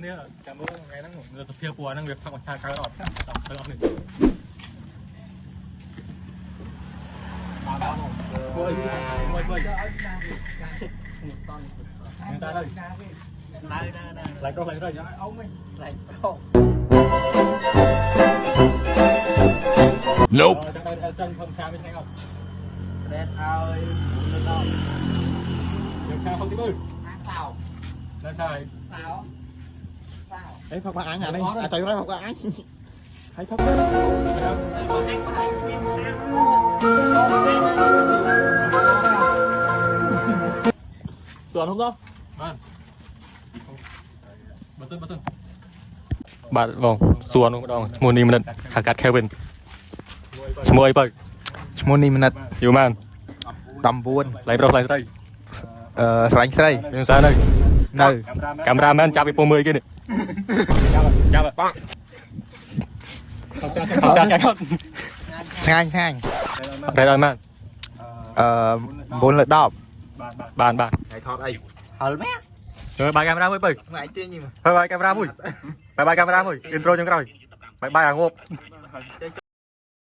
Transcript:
នេះចាំមើលថ្ងៃហ្នឹងសភាពណ៌ហ្នឹងវាផឹកមួយឆាកើតអត់ទៅអស់នេះមួយមួយទៅឲ្យណាវាតន់ហ្នឹងតែហើយឡើងប្រុសឡើងស្រីអ៊ំវិញឡើងប្រុស Nope ចាំតែសិនខ្ញុំឆាវិញហ្នឹងអត់តែឲ្យទៅដល់ខ្ញុំឆាខ្ញុំទីមើលសៅនៅឆាហើយសៅអេផឹកមកអញអានេះអាចទៅផឹកមកអញហើយផឹកទៅសួនហុំទៅបានបើទៅបាទបងសួននោះម្ដងឈ្មោះនេះមិនិតហៅកាត់ Kevin ឈ្មោះអីបើឈ្មោះនេះមិនិតយូរមែន19ឡៃប្រុសឡៃស្រីស្រាញ់ស្រីមានសារនៅកាមេរ៉ាមែនចាប់ពីពុំមើលគេនេះចាប់បងឆ្ងាញ់តែដល់មែន9 លើ 10បានហើយថតអីហល់មែនបាយកាមេរ៉ាមួយបើថ្ងៃទៀងនេះបាយកាមេរ៉ាមួយបាយកាមេរ៉ាមួយ intro ចុងក្រោយបាយអាងប់